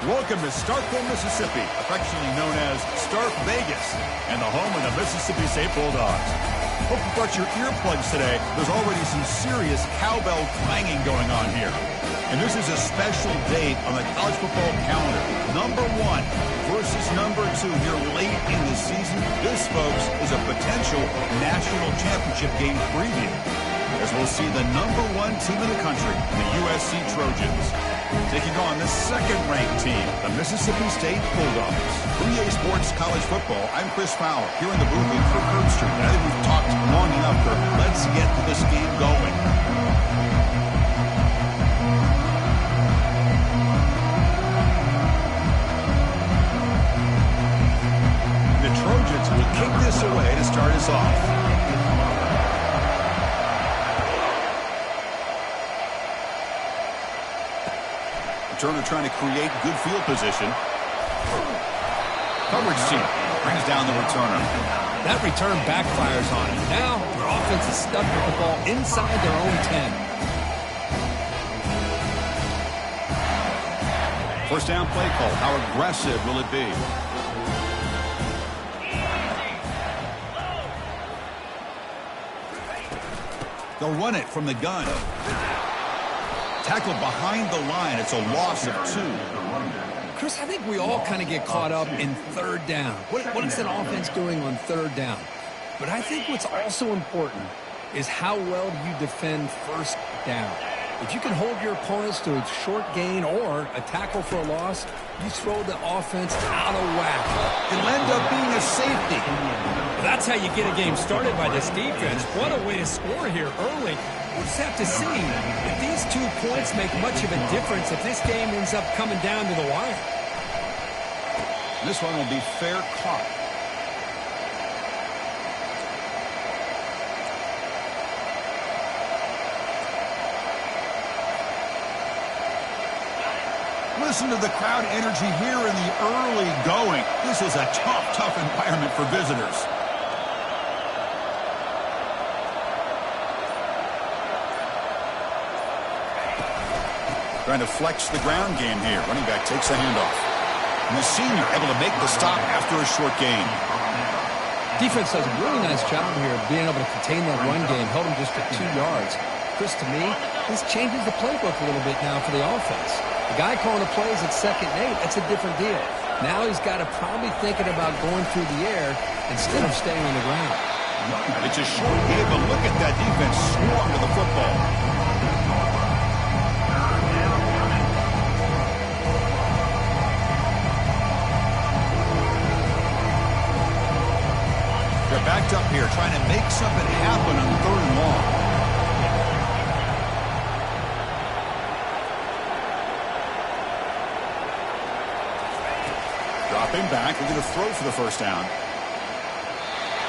Welcome to Starkville, Mississippi, affectionately known as Stark Vegas, and the home of the Mississippi State Bulldogs. Hope you brought your earplugs today. There's already some serious cowbell clanging going on here. And this is a special date on the college football calendar. Number 1 versus number 2 here late in the season. This, folks, is a potential national championship game preview, as we'll see the number 1 team in the country, the USC Trojans, taking on the second-ranked team, the Mississippi State Bulldogs. For EA Sports College Football, I'm Chris Fowler, here in the booth with Kirk Herbstreit. I think we've talked long enough, Kirk. Let's get this game going. The Trojans will kick this away to start us off. Turner trying to create good field position. Coverage team brings down the returner. That return backfires on him. Now their offense is stuck with the ball inside their own 10. First down play call. How aggressive will it be? They'll run it from the gun. Tackled behind the line. It's a loss of 2. Chris, I think we all kind of get caught up in third down. What is that offense doing on third down? But I think what's also important is how well do you defend first down. If you can hold your opponents to a short gain or a tackle for a loss, you throw the offense out of whack. It'll end up being a safety. Well, that's how you get a game started by this defense. What a way to score here early. We'll just have to see if these 2 points make much of a difference if this game ends up coming down to the wire. This one will be fair caught. Listen to the crowd energy here in the early going. This is a tough environment for visitors. Trying to flex the ground game here. Running back takes the handoff. And the senior able to make the stop after a short gain. Defense does a really nice job here of being able to contain that run game. Held him just to 2 yards. Chris, to me, this changes the playbook a little bit now for the offense. The guy calling the plays at 2nd and 8, that's a different deal. Now he's got to probably thinking about going through the air instead of staying on the ground. It's a short game, but look at that defense swarm to the football. They're backed up here, trying to make something happen on 3rd and long. Dropping back, looking to throw for the first down.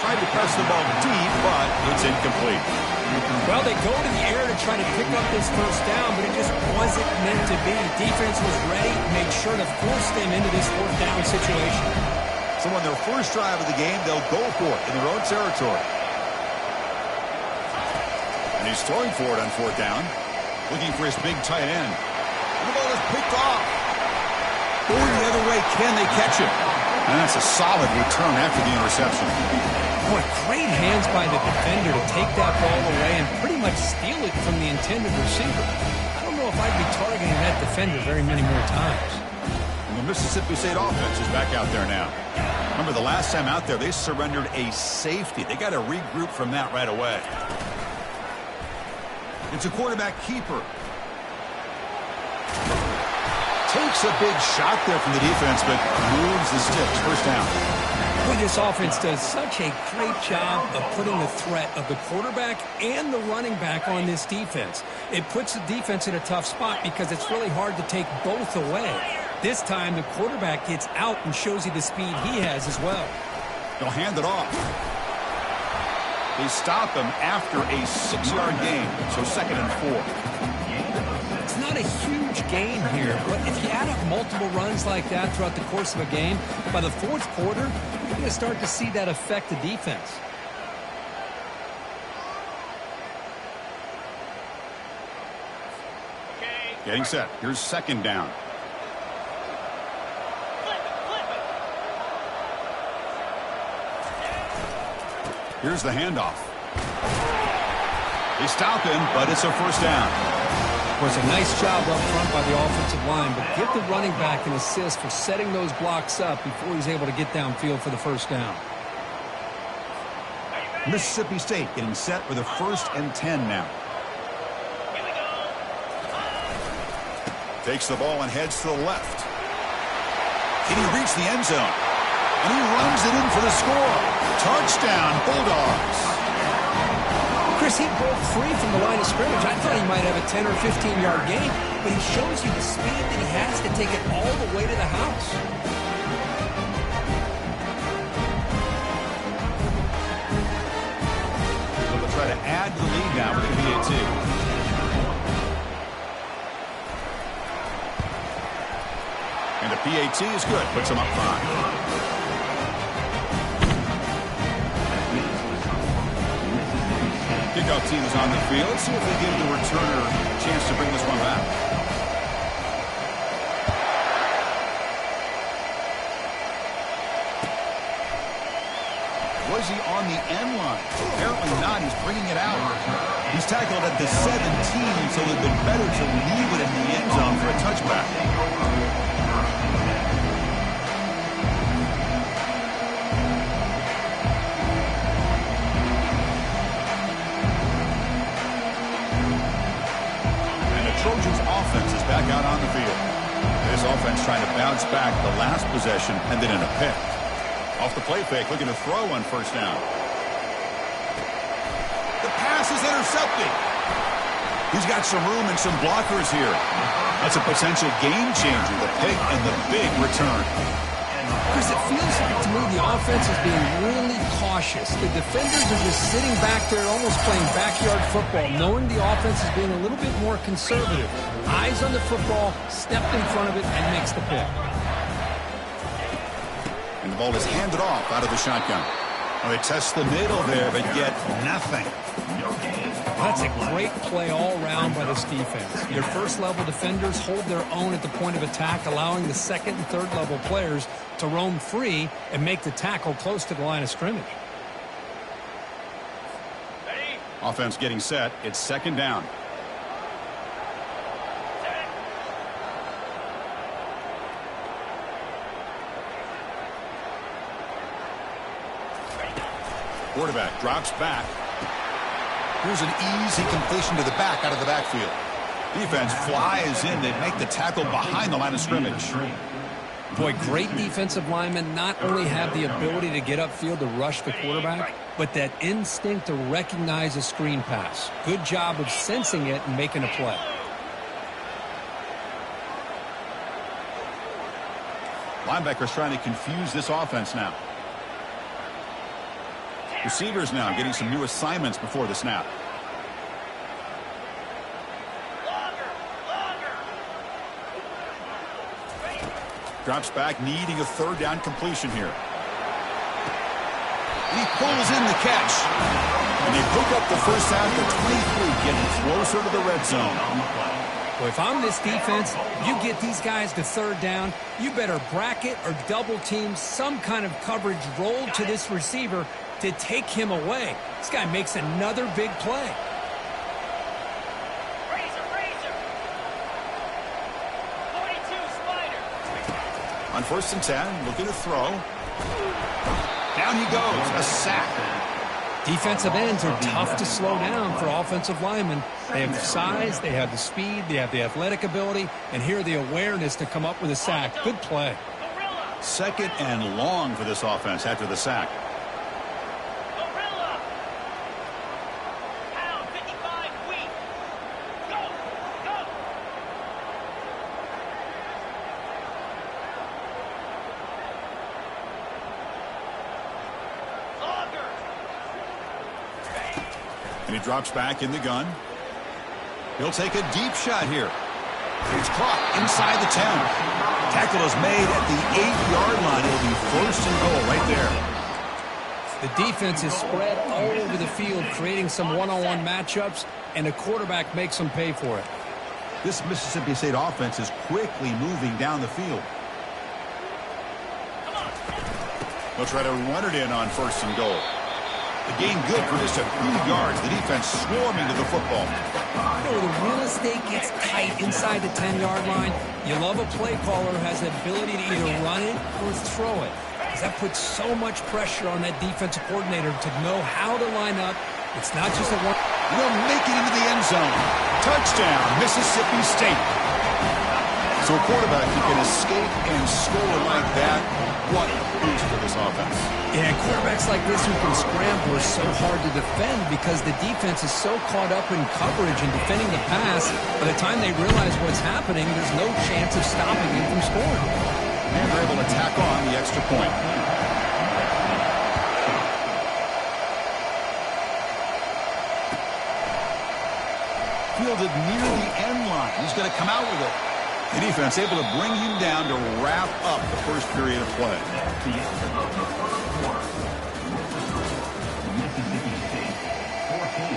Tried to press the ball deep, but it's incomplete. Well, they go to the air to try to pick up this first down, but it just wasn't meant to be. Defense was ready, made sure to force them into this 4th down situation. So on their first drive of the game, they'll go for it in their own territory. And he's throwing for it on 4th down. Looking for his big tight end. And the ball is picked off. Going the other way, can they catch him? And that's a solid return after the interception. Boy, great hands by the defender to take that ball away and pretty much steal it from the intended receiver. I don't know if I'd be targeting that defender very many more times. And the Mississippi State offense is back out there now. Remember, the last time out there, they surrendered a safety. They got to regroup from that right away. It's a quarterback keeper. Takes a big shot there from the defense, but moves the sticks. First down. Boy, this offense does such a great job of putting the threat of the quarterback and the running back on this defense. It puts the defense in a tough spot because it's really hard to take both away. This time, the quarterback gets out and shows you the speed he has as well. They'll hand it off. They stop him after a 6-yard gain, so 2nd and 4. It's not a huge gain here, but if you add up multiple runs like that throughout the course of a game, by the 4th quarter, you're going to start to see that affect the defense. Getting set. Here's 2nd down. Here's the handoff. They stop him, but it's a first down. Of course, a nice job up front by the offensive line, but give the running back an assist for setting those blocks up before he's able to get downfield for the first down. Mississippi State getting set with a 1st and 10 now. Takes the ball and heads to the left. Can he reach the end zone? And he runs it in for the score. Touchdown, Bulldogs. Chris, he broke free from the line of scrimmage. I thought he might have a 10 or 15-yard gain, but he shows you the speed that he has to take it all the way to the house. They'll try to add to the lead now with the PAT. And the PAT is good. Puts him up 5. Kickoff team is on the field. Let's see if they give the returner a chance to bring this one back. Was he on the end line? Apparently not. He's bringing it out. He's tackled at the 17, so it would have been better to leave it in the end zone for a touchback. Trojans offense is back out on the field. This offense trying to bounce back the last possession and then in a pick. Off the play fake, looking to throw on first down. The pass is intercepted. He's got some room and some blockers here. That's a potential game changer, the pick and the big return. Chris, it feels like to me the offense is being really cautious. The defenders are just sitting back there almost playing backyard football, knowing the offense is being a little bit more conservative. Eyes on the football, stepped in front of it, and makes the pick. And the ball is handed off out of the shotgun. Well, they test the middle there, but get nothing. That's a great play all around by this defense. Your first-level defenders hold their own at the point of attack, allowing the second and third-level players to roam free and make the tackle close to the line of scrimmage. Offense getting set. It's 2nd down. Quarterback drops back. Here's an easy completion to the back out of the backfield. Defense flies in. They make the tackle behind the line of scrimmage. Boy, great defensive linemen not only have the ability to get upfield to rush the quarterback, but that instinct to recognize a screen pass. Good job of sensing it and making a play. Linebackers trying to confuse this offense now. Receivers now getting some new assignments before the snap. Drops back, needing a 3rd down completion here. He pulls in the catch. And they pick up the first down at the 23, getting closer to the red zone. Well, if I'm this defense, you get these guys to 3rd down, you better bracket or double team some kind of coverage roll to this receiver to take him away. This guy makes another big play. On 1st and 10, looking to throw. Down he goes, a sack. Defensive ends are tough to slow down for offensive linemen. They have the size, they have the speed, they have the athletic ability, and here the awareness to come up with a sack. Good play. 2nd and long for this offense after the sack. And he drops back in the gun. He'll take a deep shot here. It's caught inside the 10. Tackle is made at the 8-yard line. It'll be 1st and goal right there. The defense is spread all over the field, creating some one-on-one matchups, and the quarterback makes them pay for it. This Mississippi State offense is quickly moving down the field. They'll try to run it in on 1st and goal. The gain good for just a few yards. The defense swarming to the football. You know, the real estate gets tight inside the 10-yard line. You love a play caller who has the ability to either run it or throw it. Because that puts so much pressure on that defensive coordinator to know how to line up. It's not just a one. Will make it into the end zone. Touchdown, Mississippi State. So a quarterback who can escape and score like that, what a boost for this offense. Yeah, quarterbacks like this who can scramble are so hard to defend because the defense is so caught up in coverage and defending the pass. By the time they realize what's happening, there's no chance of stopping him from scoring. And they're able to tack on the extra point. Fielded near the end line. He's going to come out with it. The defense able to bring him down to wrap up the first period of play. Mississippi State 14,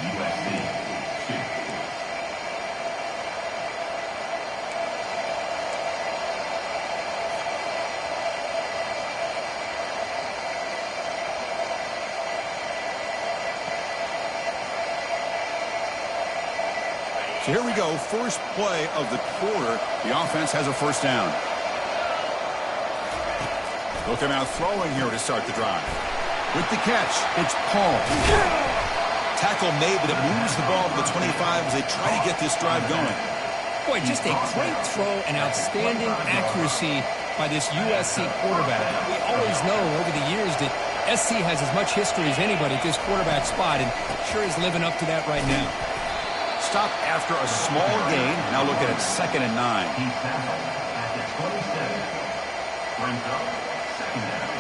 USC 2. So here we go, first play of the quarter. The offense has a first down. They'll come out throwing here to start the drive. With the catch, it's Paul. Tackle made, but it moves the ball to the 25 as they try to get this drive going. Boy, just a great throw and outstanding accuracy by this USC quarterback. We always know over the years that SC has as much history as anybody at this quarterback spot, and sure is living up to that right now. Stop after a small gain. Now look at it, 2nd and 9. He tackled at the 27. Brings up 2nd down.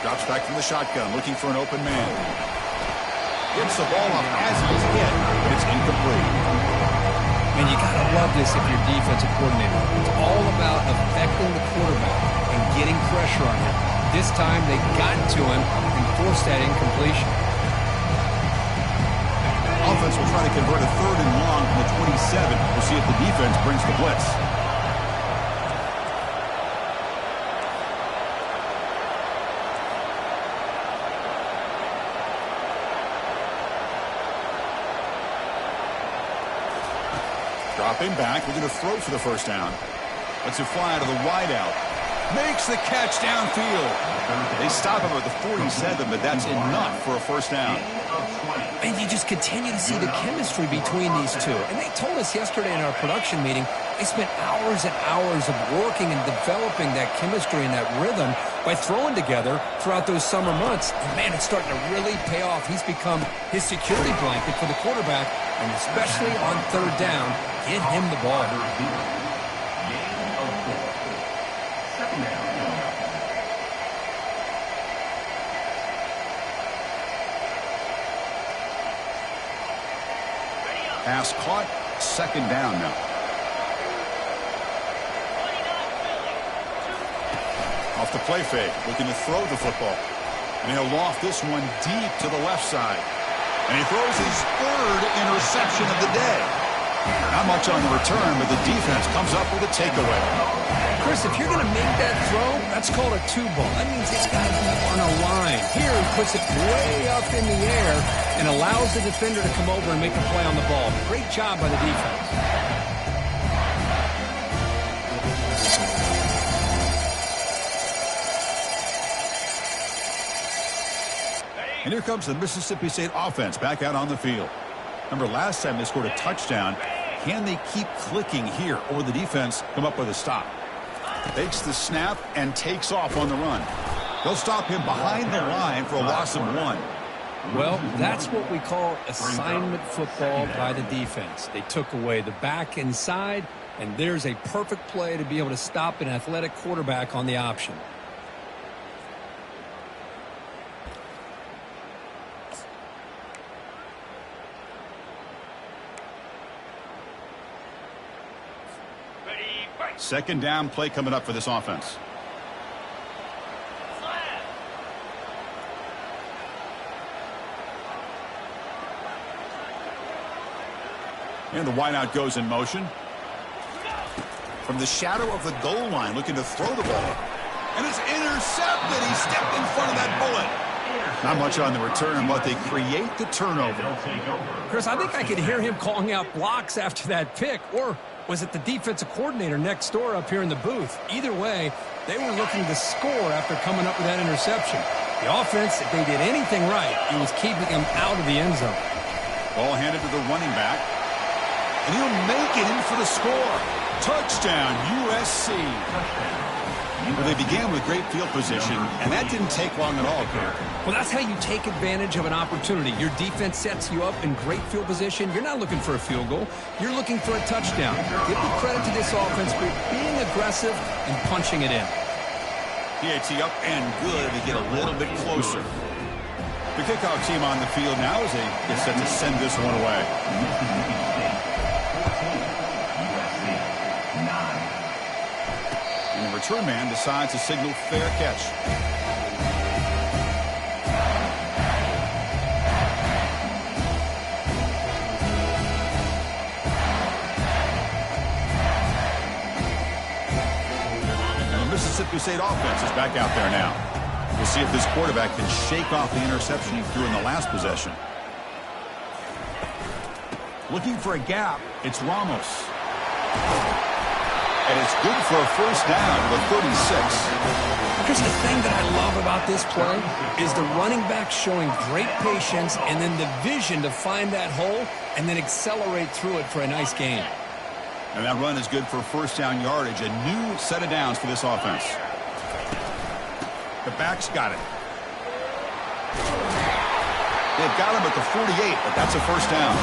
Drops back from the shotgun, looking for an open man. Gets the ball up as he's hit, but it's incomplete. And you got to love this if you're defensive coordinator. It's all about affecting the quarterback and getting pressure on him. This time they got to him and forced that incompletion. Offense will try to convert a 3rd and long from the 27. We'll see if the defense brings the blitz. Dropping back, we're going to throw for the first down. Lets it fly to the wideout. Makes the catch downfield. They stop him at the 47, but that's enough for a first down. And you just continue to see the chemistry between these two. And they told us yesterday in our production meeting, they spent hours and hours of working and developing that chemistry and that rhythm by throwing together throughout those summer months. And man, it's starting to really pay off. He's become his security blanket for the quarterback, and especially on 3rd down, get him the ball. Pass caught, 2nd down now. Off the play fake, looking to throw the football. And he'll loft this one deep to the left side. And he throws his 3rd interception of the day. Not much on the return, but the defense comes up with a takeaway. Chris, if you're going to make that throw, that's called a 2-ball. That means it's got to be on a line. Here, he puts it way up in the air and allows the defender to come over and make a play on the ball. Great job by the defense. And here comes the Mississippi State offense back out on the field. Remember, last time they scored a touchdown. Can they keep clicking here, or will the defense come up with a stop? Takes the snap and takes off on the run. They'll stop him behind the line for a loss of 1. Well, that's what we call assignment football by the defense. They took away the back inside, and there's a perfect play to be able to stop an athletic quarterback on the option. Second down play coming up for this offense. And the wideout goes in motion. From the shadow of the goal line, looking to throw the ball. And it's intercepted. He stepped in front of that bullet. Not much on the return, but they create the turnover. Chris, I think I could hear him calling out blocks after that pick. Or was it the defensive coordinator next door up here in the booth? Either way, they were looking to score after coming up with that interception. The offense, if they did anything right, it was keeping them out of the end zone. Ball handed to the running back. And he'll make it in for the score. Touchdown, USC. Well, they began with great field position, and that didn't take long at all, Kirk. Well, that's how you take advantage of an opportunity. Your defense sets you up in great field position. You're not looking for a field goal. You're looking for a touchdown. Give the credit to this offense for being aggressive and punching it in. PAT up and good to get a little bit closer. The kickoff team on the field now as they get set to send this one away. And the return man decides to signal fair catch. And the Mississippi State offense is back out there now. We'll see if this quarterback can shake off the interception he threw in the last possession. Looking for a gap, it's Ramos. And it's good for a first down with 36. Because the thing that I love about this play is the running back showing great patience and then the vision to find that hole and then accelerate through it for a nice gain. And that run is good for first down yardage, a new set of downs for this offense. The back's got it. They've got him at the 48, but that's a first down.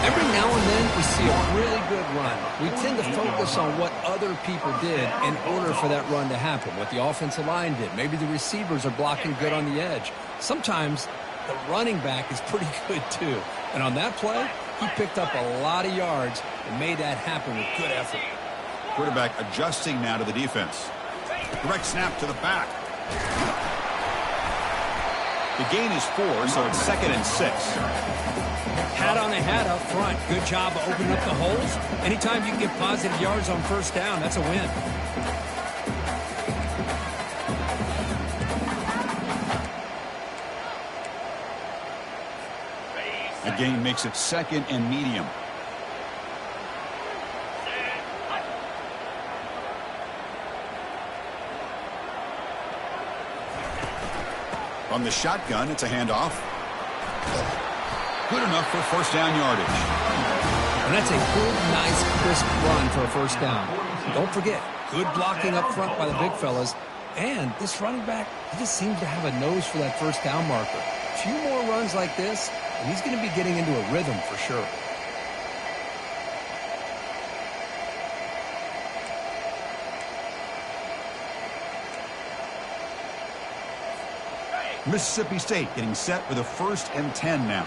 Every now and then we see a really good run. We tend to focus on what other people did in order for that run to happen, what the offensive line did. Maybe the receivers are blocking good on the edge. Sometimes the running back is pretty good too. And on that play, he picked up a lot of yards and made that happen with good effort. Quarterback adjusting now to the defense. Direct snap to the back. The gain is 4, so it's 2nd and 6. Hat on a hat up front. Good job of opening up the holes. Anytime you can get positive yards on first down, that's a win. The gain makes it 2nd and medium. From the shotgun, it's a handoff. Good enough for first down yardage. And that's a good, nice, crisp run for a first down. Don't forget, good blocking up front by the big fellas. And this running back, he just seems to have a nose for that first down marker. A few more runs like this, and he's going to be getting into a rhythm for sure. Mississippi State getting set with a 1st and 10 now.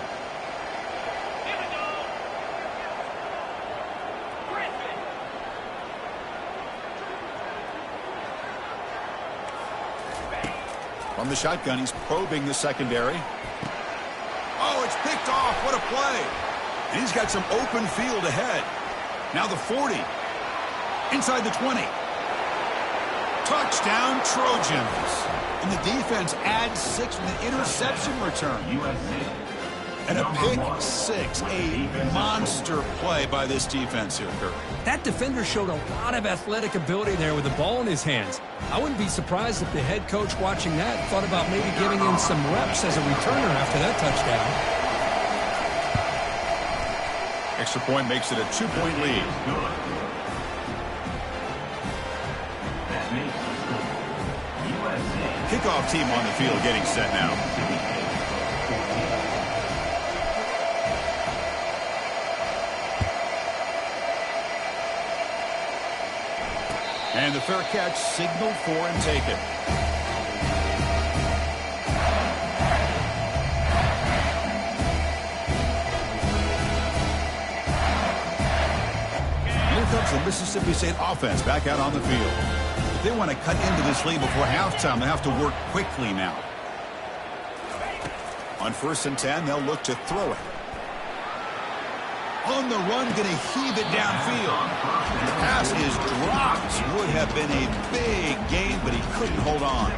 From the shotgun, he's probing the secondary. Oh, it's picked off. What a play. And he's got some open field ahead. Now the 40. Inside the 20. Touchdown, Trojans. And the defense adds 6 with an interception return. And a pick 6. A monster play by this defense here, Kirk. That defender showed a lot of athletic ability there with the ball in his hands. I wouldn't be surprised if the head coach watching that thought about maybe giving him some reps as a returner after that touchdown. Extra point makes it a 2-point lead. Kickoff team on the field getting set now. And the fair catch signaled for and taken. Here comes the Mississippi State offense back out on the field. If they want to cut into this lead before halftime, they have to work quickly now. On 1st and 10, they'll look to throw it. On the run, going to heave it downfield. The pass is dropped. Would have been a big gain, but he couldn't hold on.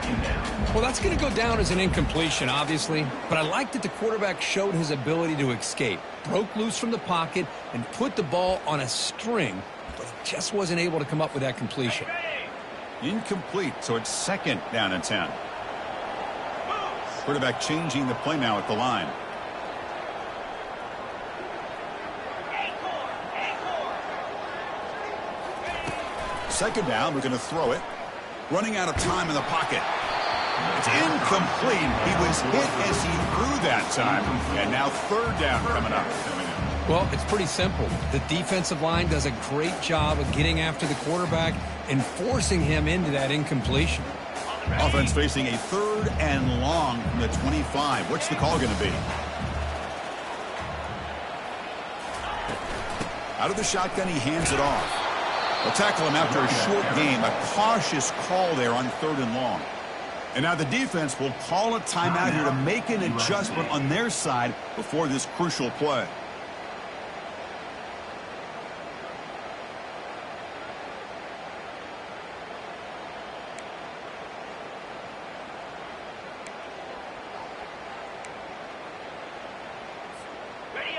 Well, that's going to go down as an incompletion, obviously. But I like that the quarterback showed his ability to escape. Broke loose from the pocket and put the ball on a string. But he just wasn't able to come up with that completion. Incomplete, so it's 2nd down and 10. Quarterback changing the play now at the line. Second down, we're going to throw it. Running out of time in the pocket. It's incomplete. He was hit as he threw that time. And now 3rd down coming up. Well, it's pretty simple. The defensive line does a great job of getting after the quarterback and forcing him into that incompletion. Offense facing a 3rd and long from the 25. What's the call going to be? Out of the shotgun, he hands it off. They'll tackle him after a short game. A cautious call there on 3rd and long. And now the defense will call a timeout here to make an adjustment on their side before this crucial play.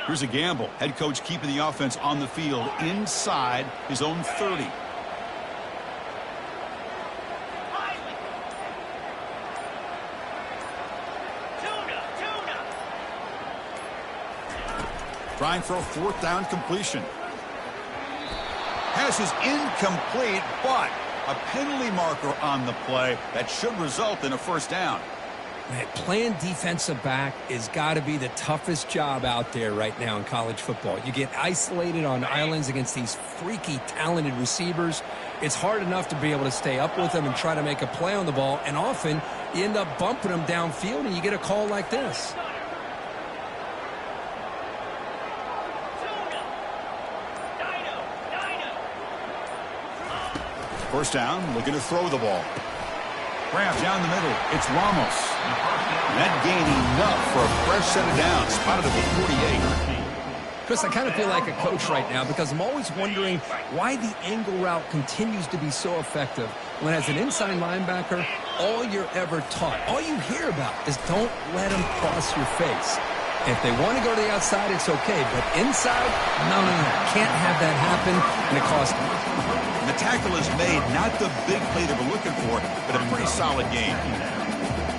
Here's a gamble. Head coach keeping the offense on the field inside his own 30. Trying for a 4th down completion. Pass is incomplete, but a penalty marker on the play that should result in a 1st down. Man, playing defensive back has got to be the toughest job out there right now in college football. You get isolated on islands against these freaky, talented receivers. It's hard enough to be able to stay up with them and try to make a play on the ball, and often you end up bumping them downfield and you get a call like this. First down, looking to throw the ball. Grab down the middle. It's Ramos. And that gained enough for a fresh set of downs. Spotted at the 48. Chris, I kind of feel like a coach right now because I'm always wondering why the angle route continues to be so effective when as an inside linebacker, all you're ever taught, all you hear about is don't let them cross your face. If they want to go to the outside, it's okay. But inside, no. Can't have that happen, and it costs them. The tackle is made, not the big play they were looking for, but a pretty solid game.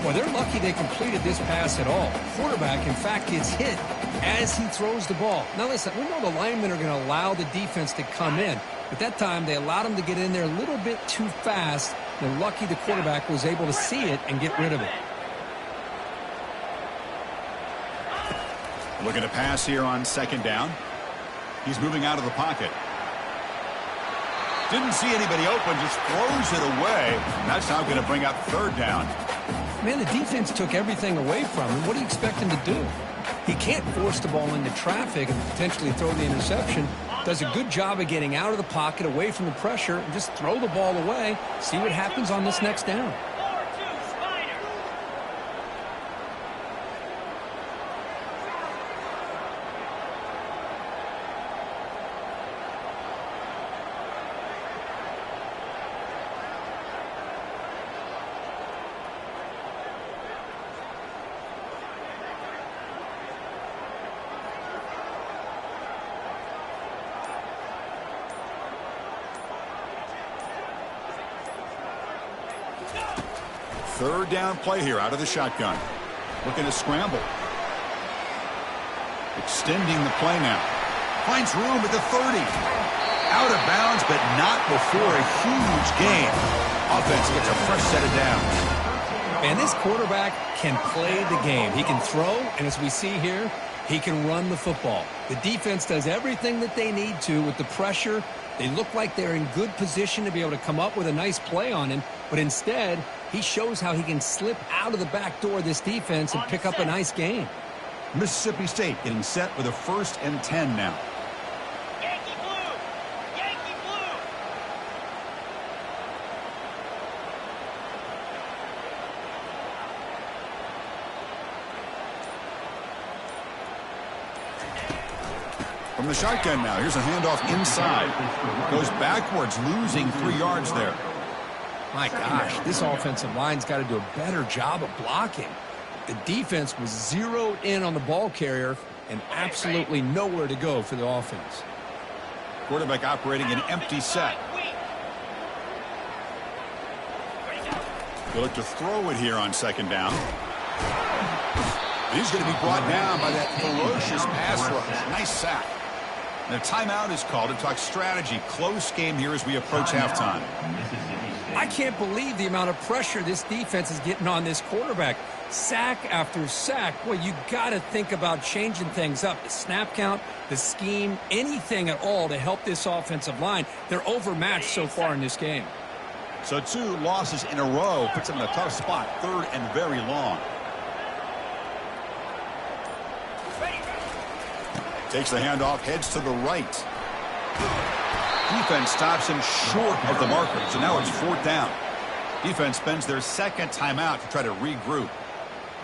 Well, they're lucky they completed this pass at all. Quarterback, in fact, gets hit as he throws the ball. Now, listen, we know the linemen are going to allow the defense to come in, but that time they allowed him to get in there a little bit too fast. They're lucky the quarterback was able to see it and get rid of it. Looking to pass here on 2nd down. He's moving out of the pocket. Didn't see anybody open, just throws it away. And that's now going to bring up 3rd down. Man, the defense took everything away from him. What do you expect him to do? He can't force the ball into traffic and potentially throw the interception. Does a good job of getting out of the pocket, away from the pressure, and just throw the ball away. See what happens on this next down. Third down play here out of the shotgun. Looking to scramble. Extending the play now. Finds room at the 30. Out of bounds, but not before a huge gain. Offense gets a fresh set of downs. And this quarterback can play the game. He can throw, and as we see here, he can run the football. The defense does everything that they need to with the pressure. They look like they're in good position to be able to come up with a nice play on him, but instead, he shows how he can slip out of the back door of this defense and pick up a nice gain. Mississippi State getting set with a 1st and 10 now. Yankee blue! Yankee blue! From From the shotgun now, here's a handoff inside. Goes backwards, losing 3 yards there. My gosh, this offensive line's got to do a better job of blocking. The defense was zeroed in on the ball carrier and absolutely nowhere to go for the offense. Quarterback operating an empty set. They look to throw it here on second down. He's going to be brought down by that ferocious pass rush. Nice sack. And a timeout is called to talk strategy. Close game here as we approach halftime. I can't believe the amount of pressure this defense is getting on this quarterback. Sack after sack. Boy, you got to think about changing things up. The snap count, the scheme, anything at all to help this offensive line. They're overmatched so far in this game. So 2 losses in a row puts them in a tough spot. 3rd and very long. Takes the handoff, heads to the right. Defense stops him short of the marker, so now it's 4th down. Defense spends their second timeout to try to regroup.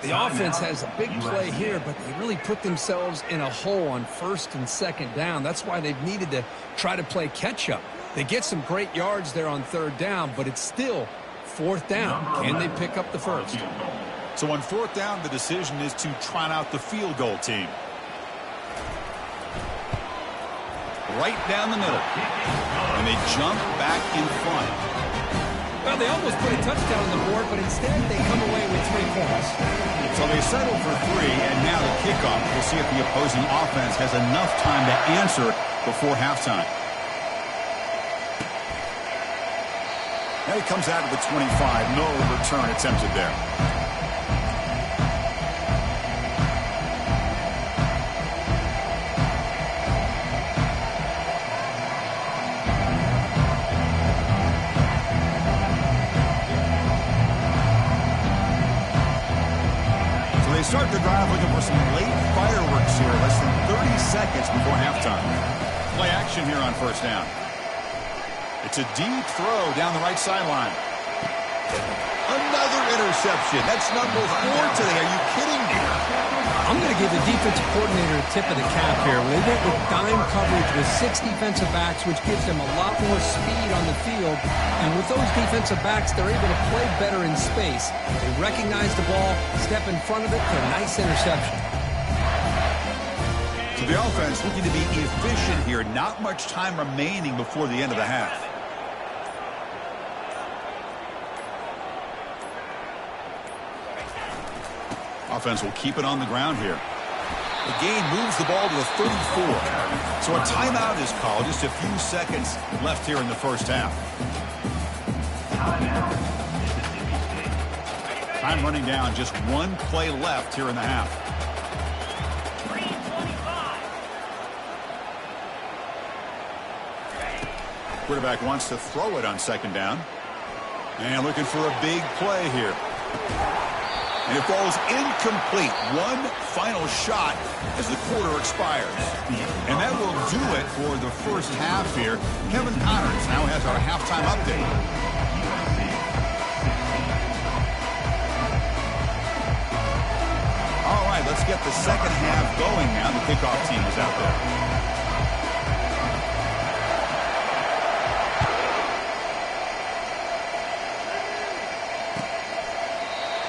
The offense has a big play here, but they really put themselves in a hole on 1st and 2nd down. That's why they've needed to try to play catch-up. They get some great yards there on 3rd down, but it's still 4th down. Can they pick up the first? So on 4th down, the decision is to trot out the field goal team. Right down the middle. And they jump back in front. Well, they almost put a touchdown on the board, but instead they come away with 3 points. So they settle for 3, and now the kickoff. We'll see if the opposing offense has enough time to answer before halftime. Now he comes out of the 25. No return attempted there. Start the drive looking for some late fireworks here. Less than 30 seconds before halftime. Play action here on 1st down. It's a deep throw down the right sideline. Another interception. That's number 4 today. Are you kidding me? I'm going to give the defensive coordinator a tip of the cap here. They went with dime coverage with 6 defensive backs, which gives them a lot more speed on the field. And with those defensive backs, they're able to play better in space. They recognize the ball, step in front of it for a nice interception. So the offense looking to be efficient here. Not much time remaining before the end of the half. Offense will keep it on the ground here. The game moves the ball to the 34. So a timeout is called. Just a few seconds left here in the first half. Time running down. Just 1 play left here in the half. Quarterback wants to throw it on 2nd down. And looking for a big play here. And it falls incomplete. 1 final shot as the quarter expires. And that will do it for the first half here. Kevin Connors now has our halftime update. All right, let's get the second half going now. The kickoff team is out there.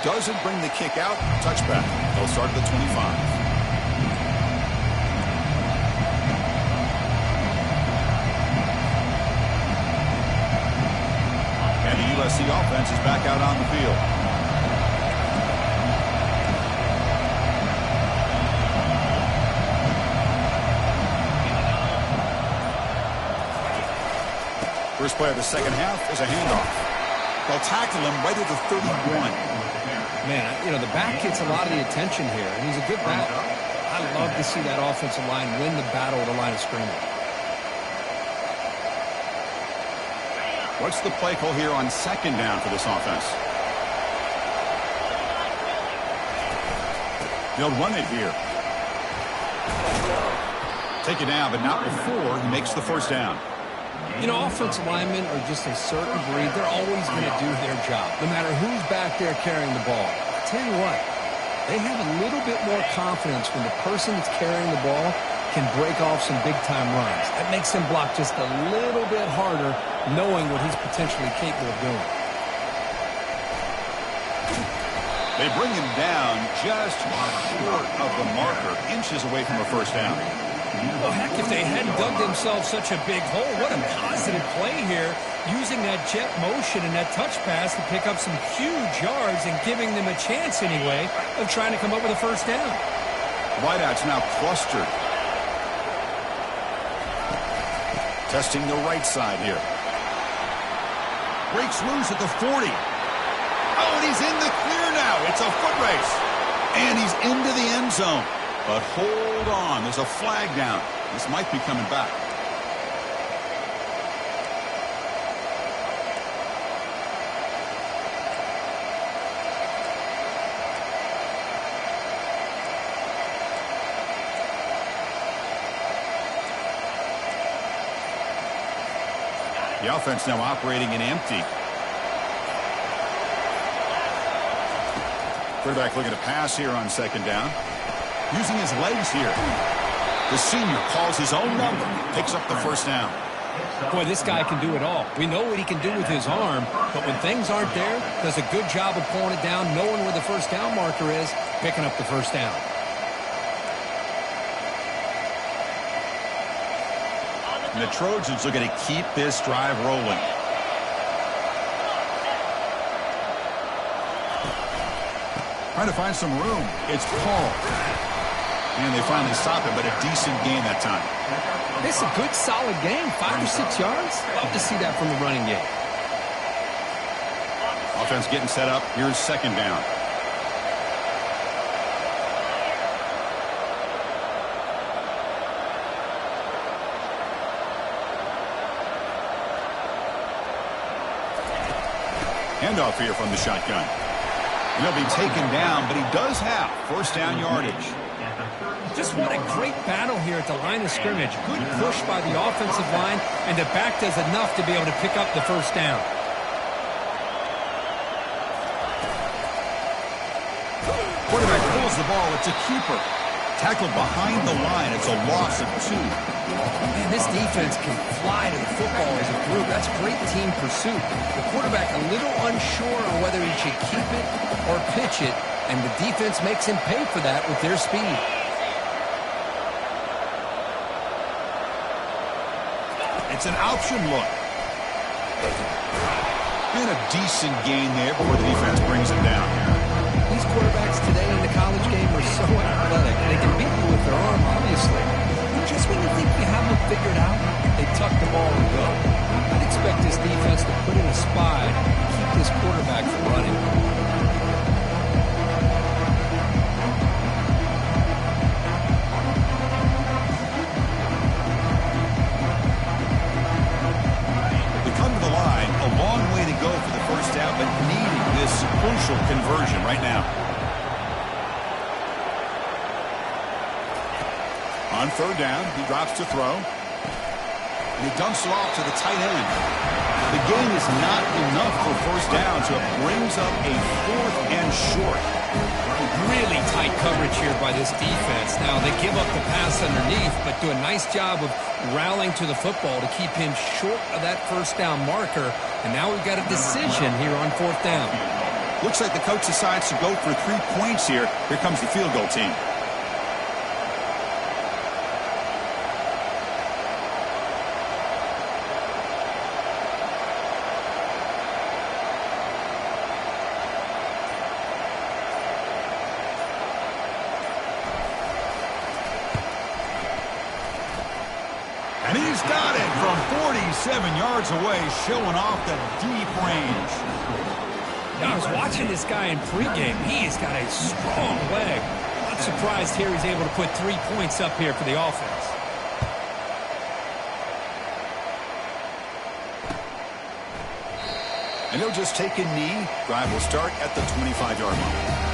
Doesn't bring the kick out. Touchback. They'll start at the 25. And the USC offense is back out on the field. First play of the second half is a handoff. They'll tackle him right at the 31. Man, you know, the back gets a lot of the attention here, and he's a good back. I love to see that offensive line win the battle at the line of scrimmage. What's the play call here on 2nd down for this offense? They'll run it here. Take it down, but not before he makes the first down. You know, offensive linemen are just a certain breed. They're always going to do their job, no matter who's back there carrying the ball. I'll tell you what, they have a little bit more confidence when the person that's carrying the ball can break off some big-time runs. That makes him block just a little bit harder, knowing what he's potentially capable of doing. They bring him down just short of the marker, inches away from a first down. Well, heck, if they hadn't dug themselves such a big hole, what a positive play here, using that jet motion and that touch pass to pick up some huge yards and giving them a chance anyway of trying to come up with a first down. Wideouts now clustered. Testing the right side here. Breaks loose at the 40. Oh, and he's in the clear now. It's a foot race. And he's into the end zone. But hold on. There's a flag down. This might be coming back. The offense now operating in empty. Quarterback looking to pass here on second down. Using his legs here. The senior calls his own number. Picks up the first down. Boy, this guy can do it all. We know what he can do with his arm, but when things aren't there, does a good job of pulling it down, knowing where the first down marker is, picking up the first down. And the Trojans looking to keep this drive rolling. Trying to find some room. It's Paul. And they finally stop it, but a decent gain that time. This is a good, solid game. 5 or 6 yards. Love to see that from the running game. Offense getting set up. Here's second down. Handoff here from the shotgun. He'll be taken down, but he does have first down yardage. Just what a great battle here at the line of scrimmage. Good push by the offensive line, and the back does enough to be able to pick up the first down. Quarterback pulls the ball. It's a keeper. Tackled behind the line. It's a loss of 2. Man, this defense can fly to the football as a group. That's great team pursuit. The quarterback a little unsure on whether he should keep it or pitch it, and the defense makes him pay for that with their speed. It's an option look. And a decent gain there before the defense brings him down. These quarterbacks today in the college game are so athletic. They can beat you with their arm, obviously. But just when you think you have them figured out, they tuck the ball and go. I'd expect this defense to put in a spy and keep this quarterback from running. They come to the line, a long way to go for the first down, but needing this crucial conversion right now. On third down, he drops to throw. And he dumps it off to the tight end. The gain is not enough for first down, so it brings up a 4th and short. Really tight coverage here by this defense. Now, they give up the pass underneath, but do a nice job of rallying to the football to keep him short of that first down marker. And now we've got a decision here on 4th down. Looks like the coach decides to go for 3 points here. Here comes the field goal team. And he's got it from 47 yards away, showing off the deep range. I was watching this guy in pregame. He's got a strong leg. Not surprised here he's able to put 3 points up here for the offense. And he'll just take a knee. Drive will start at the 25-yard line.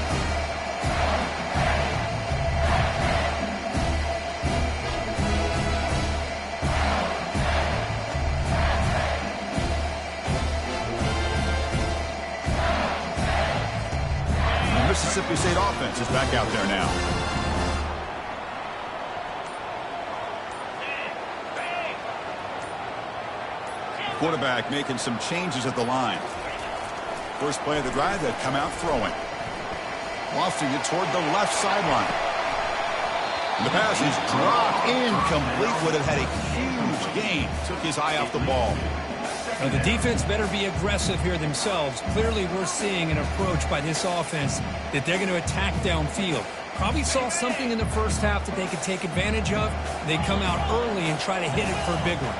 Mississippi State offense is back out there now. Quarterback making some changes at the line. First play of the drive, they come out throwing. Lofting it toward the left sideline. The pass is dropped incomplete. Would have had a huge gain. Took his eye off the ball. Well, the defense better be aggressive here themselves. Clearly we're seeing an approach by this offense that they're going to attack downfield. Probably saw something in the first half that they could take advantage of. They come out early and try to hit it for a big one.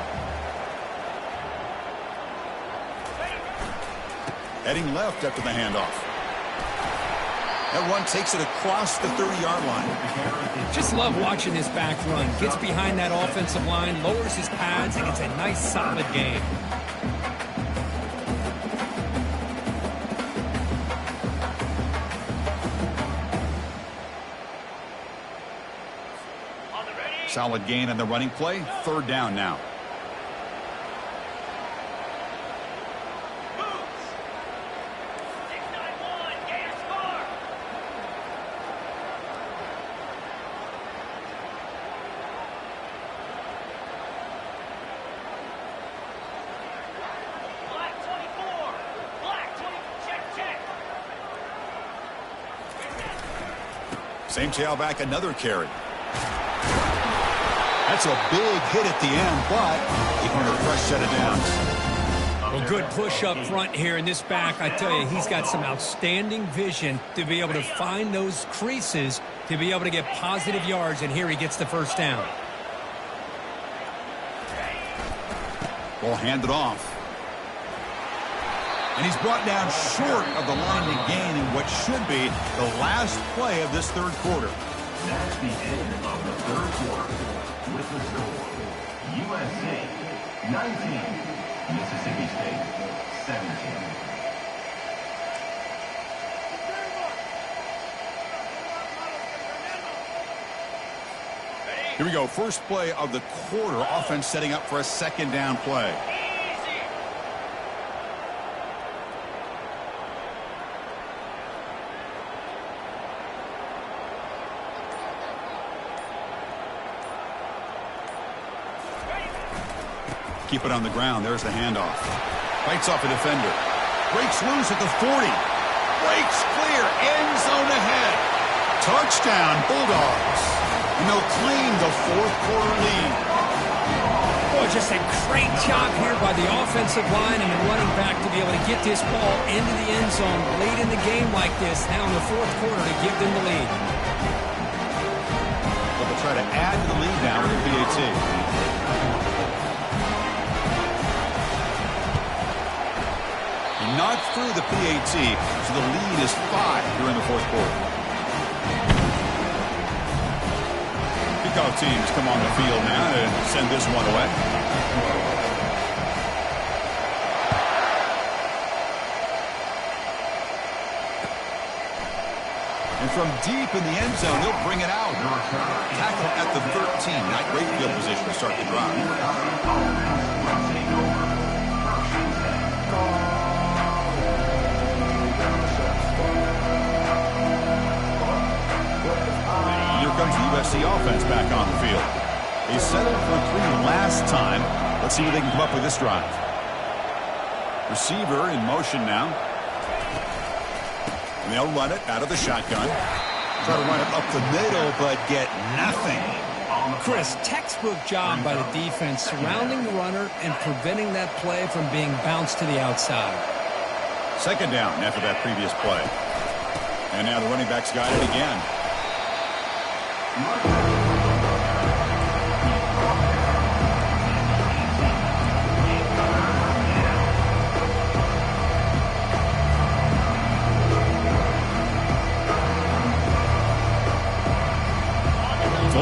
Heading left after the handoff. That run takes it across the 30-yard line. Just love watching this back run. Gets behind that offensive line, lowers his pads, and gets a nice solid gain. Solid gain on the running play. Third down now. Same tailback, another carry. That's a big hit at the end, but he earned a fresh set of downs. Well, good push up front here in this back. I tell you, he's got some outstanding vision to be able to find those creases to be able to get positive yards, and here he gets the first down. Ball handed off. And he's brought down short of the line to gain in what should be the last play of this third quarter. That's the end of the third quarter. With the score, USC 19, Mississippi State 17. Here we go. First play of the quarter. Offense setting up for a second down play. Keep it on the ground. There's the handoff. Fights off a defender. Breaks loose at the 40. Breaks clear. End zone ahead. Touchdown, Bulldogs. And they'll claim the fourth quarter lead. Boy, just a great job here by the offensive line and the running back to be able to get this ball into the end zone late in the game like this, now in the fourth quarter, to give them the lead. But they'll try to add to the lead now with the PAT. Not through the PAT, so the lead is 5 here in the fourth quarter. Kickoff teams come on the field now to send this one away. And from deep in the end zone, he'll bring it out. Tackle at the 13. Not great field position to start the drive. Comes the USC offense back on the field. They settled for 3 last time. Let's see what they can come up with this drive. Receiver in motion now. And they'll run it out of the shotgun. Try to run it up the middle, but get nothing. Chris, textbook job by the defense surrounding the runner and preventing that play from being bounced to the outside. Second down after that previous play. And now the running back's got it again. So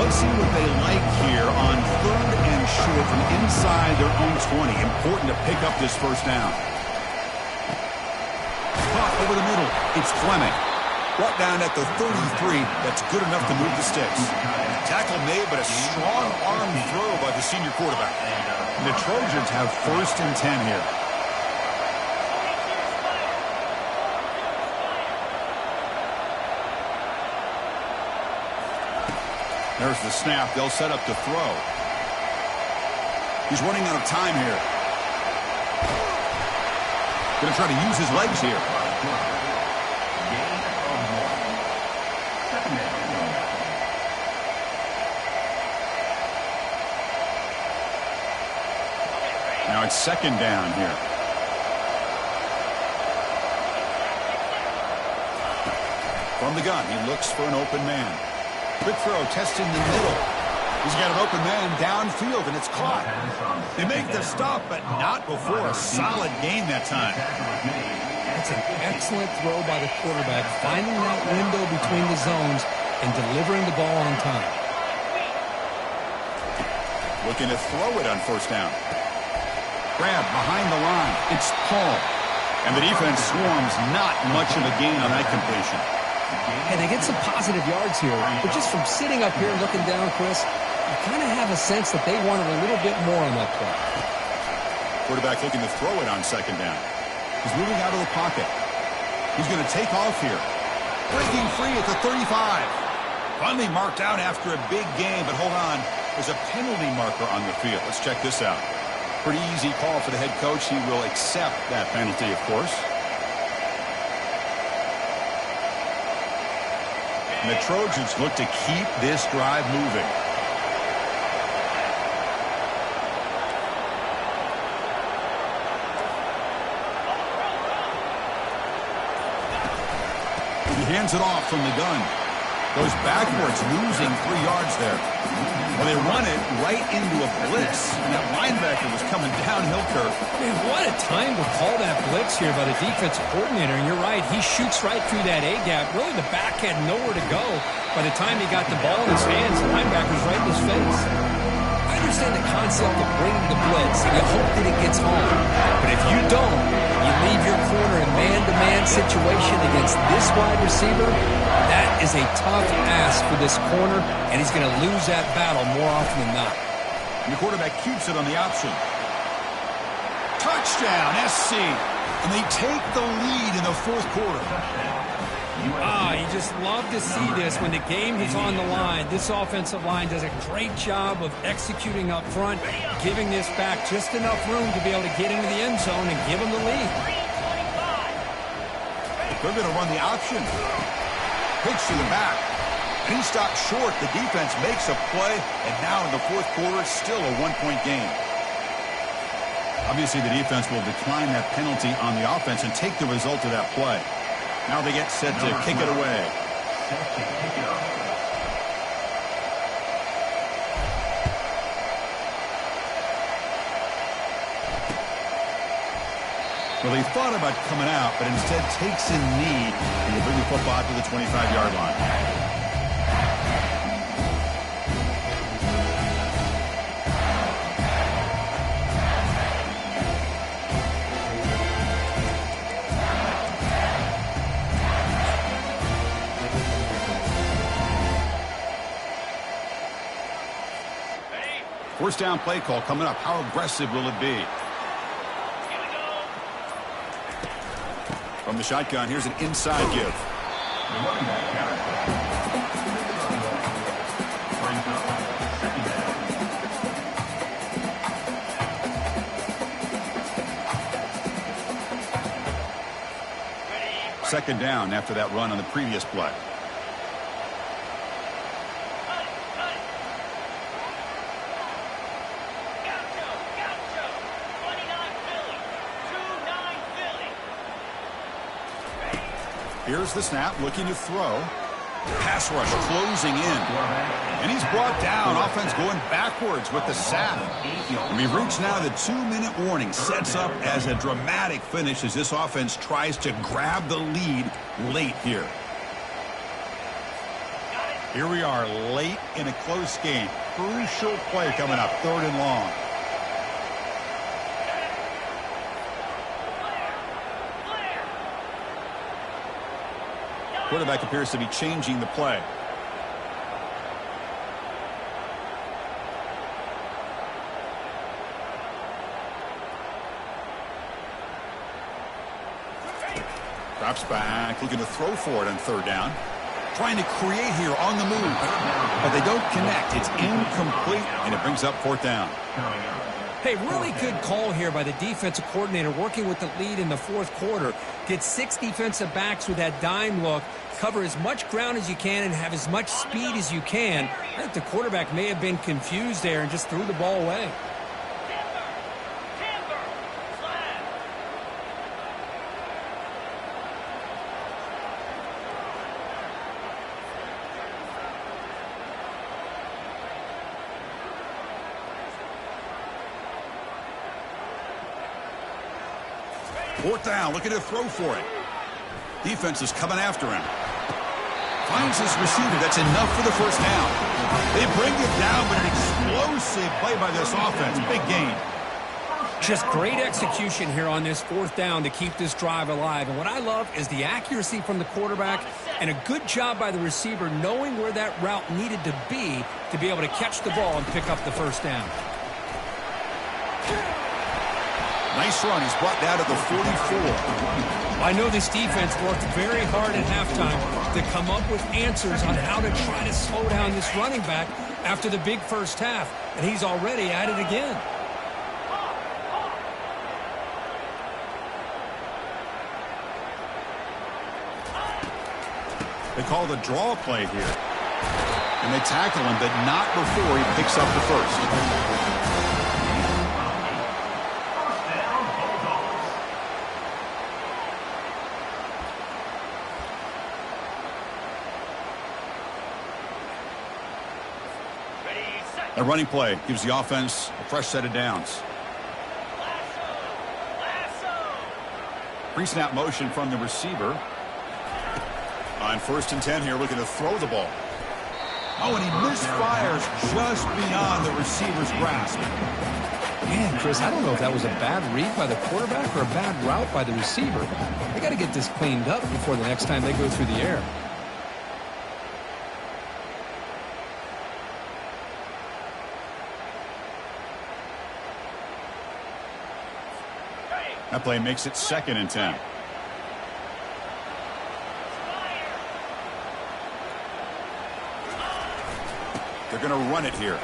let's see what they like here on 3rd and short from inside their own 20. Important to pick up this first down. Caught over the middle. It's Fleming. Brought down at the 33. That's good enough to move the sticks. Tackle made, but a strong arm throw by the senior quarterback. And the Trojans have 1st and 10 here. There's the snap. They'll set up to throw. He's running out of time here. Going to try to use his legs here. Gain of 1. Second down. Now it's second down here. From the gun, he looks for an open man. Quick throw, testing the middle. He's got an open man downfield, and it's caught. They make the stop, but not before a solid gain that time. That's an excellent throw by the quarterback, finding that window between the zones and delivering the ball on time. Looking to throw it on first down. Grab behind the line. It's Paul. And the defense swarms not much of a gain on that completion. Hey, they get some positive yards here, but just from sitting up here and looking down, Chris, you kind of have a sense that they wanted a little bit more on that play. Quarterback looking to throw it on second down. He's moving out of the pocket. He's going to take off here. Breaking free at the 35. Finally marked out after a big game, but hold on. There's a penalty marker on the field. Let's check this out. Pretty easy call for the head coach. He will accept that penalty, of course. And the Trojans look to keep this drive moving. He hands it off from the gun. Goes backwards, losing 3 yards there. Well, they run it right into a blitz, and that linebacker was coming downhill curve. Man, what a time to call that blitz here by the defensive coordinator. And you're right, he shoots right through that A-gap. Really, the back had nowhere to go. By the time he got the ball in his hands, the linebacker's right in his face. I understand the concept of bringing the blitz, and you hope that it gets home. But if you don't, you leave your corner in man-to-man situation against this wide receiver. That is a tough ask for this corner, and he's going to lose that battle more often than not. And the quarterback keeps it on the option. Touchdown, SC. And they take the lead in the fourth quarter. You just love to see this when the game is on the line. This offensive line does a great job of executing up front, giving this back just enough room to be able to get into the end zone and give them the lead. They're going to run the option. Pitch to the back. And he stopped short. The defense makes a play, and now in the fourth quarter, still a 1-point game. Obviously, the defense will decline that penalty on the offense and take the result of that play. Now they get set to kick it away. Well, he thought about coming out, but instead takes a knee and will bring the football to the 25-yard line. First down play call coming up. How aggressive will it be? From the shotgun, here's an inside give. Second down after that run on the previous play. Here's the snap, looking to throw. Pass rush closing in. And he's brought down. Offense going backwards with the sack. And we've reached now the 2-minute warning. Sets up as a dramatic finish as this offense tries to grab the lead late here. Here we are late in a close game. Crucial play coming up, 3rd and long. Quarterback appears to be changing the play. Drops back, looking to throw for it on 3rd down. Trying to create here on the move. But they don't connect. It's incomplete, and it brings up 4th down. Hey, really good call here by the defensive coordinator working with the lead in the fourth quarter. Get 6 defensive backs with that dime look, cover as much ground as you can, and have as much speed as you can. I think the quarterback may have been confused there and just threw the ball away. Fourth down, looking to throw for it. Defense is coming after him. Finds his receiver. That's enough for the first down. They bring it down, but an explosive play by this offense. Big gain. Just great execution here on this fourth down to keep this drive alive. And what I love is the accuracy from the quarterback and a good job by the receiver knowing where that route needed to be able to catch the ball and pick up the first down. Nice run. He's brought down to the 44. I know this defense worked very hard at halftime to come up with answers on how to try to slow down this running back after the big first half, and he's already at it again. They call the draw play here. And they tackle him, but not before he picks up the first. A running play gives the offense a fresh set of downs. Pre-snap motion from the receiver. On 1st and 10 here, looking to throw the ball. Oh, and he misfires just beyond the receiver's grasp. Man, Chris, I don't know if that was a bad read by the quarterback or a bad route by the receiver. They got to get this cleaned up before the next time they go through the air. That play makes it 2nd and 10. They're going to run it here.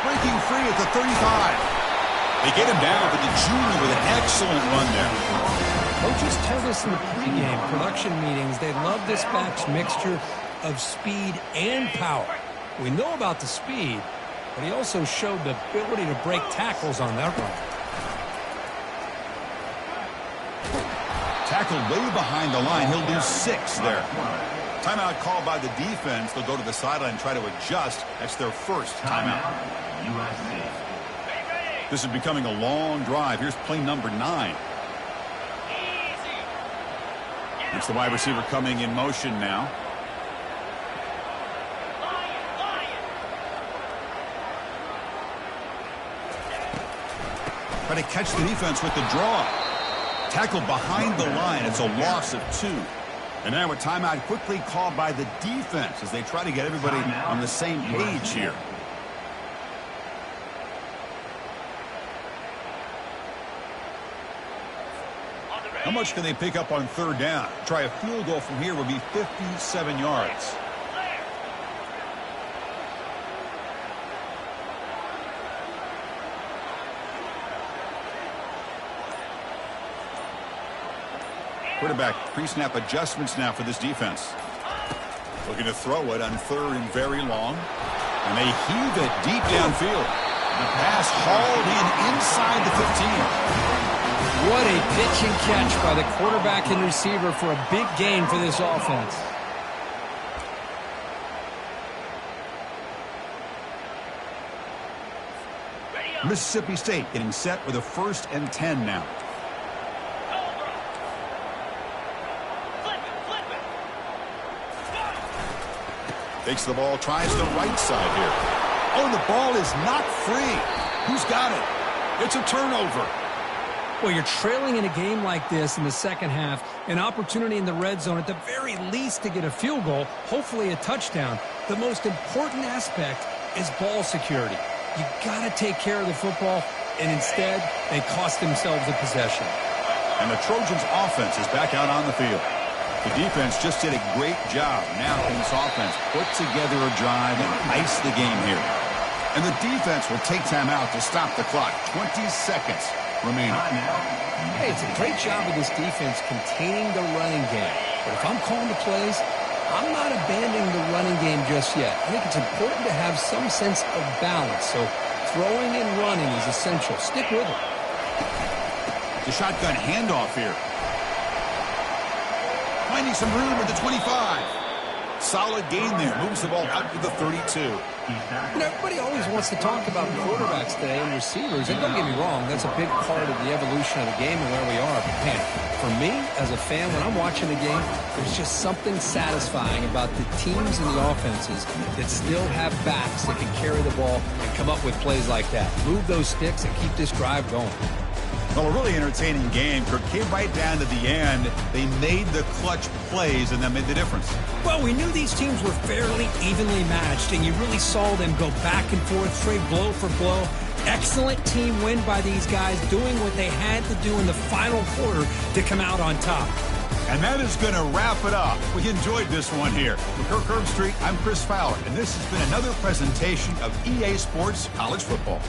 Breaking free at the 35. They get him down, but the junior with an excellent run there. Coaches told us in the pregame production meetings they love this back's mixture of speed and power. We know about the speed, but he also showed the ability to break tackles on that run. Tackled way behind the line. He'll lose 6 there. Timeout called by the defense. They'll go to the sideline and try to adjust. That's their first timeout. This is becoming a long drive. Here's play number 9. It's the wide receiver coming in motion now. Try to catch the defense with the draw. Tackled behind the line. It's a loss of 2. And now a timeout quickly called by the defense as they try to get everybody on the same page here. How much can they pick up on 3rd down? Try a field goal from here would be 57 yards. Quarterback pre-snap adjustments now for this defense. Looking to throw it on 3rd and very long. And they heave it deep downfield. The pass hauled in inside the 15. What a pitch and catch by the quarterback and receiver for a big gain for this offense. Mississippi State getting set with a 1st and 10 now. Takes the ball, tries the right side here. Oh, the ball is not free. Who's got it? It's a turnover. Well, you're trailing in a game like this in the second half, an opportunity in the red zone at the very least to get a field goal, hopefully a touchdown. The most important aspect is ball security. You got to take care of the football, and instead, they cost themselves a possession. And the Trojans' offense is back out on the field. The defense just did a great job. Now can this offense put together a drive and ice the game here? And the defense will take time out to stop the clock. 20 seconds remaining. Hey, it's a great job of this defense containing the running game. But if I'm calling the plays, I'm not abandoning the running game just yet. I think it's important to have some sense of balance. So throwing and running is essential. Stick with it. The shotgun handoff here. Finding some room at the 25. Solid gain there. Moves the ball out to the 32. Everybody always wants to talk about quarterbacks today and receivers. And don't get me wrong, that's a big part of the evolution of the game and where we are. But man, for me, as a fan, when I'm watching the game, there's just something satisfying about the teams and the offenses that still have backs that can carry the ball and come up with plays like that. Move those sticks and keep this drive going. Well, a really entertaining game. Kirk came right down to the end. They made the clutch plays, and that made the difference. Well, we knew these teams were fairly evenly matched, and you really saw them go back and forth, trade blow for blow. Excellent team win by these guys, doing what they had to do in the final quarter to come out on top. And that is going to wrap it up. We enjoyed this one here. With Kirk Herbstreit, I'm Chris Fowler, and this has been another presentation of EA Sports College Football.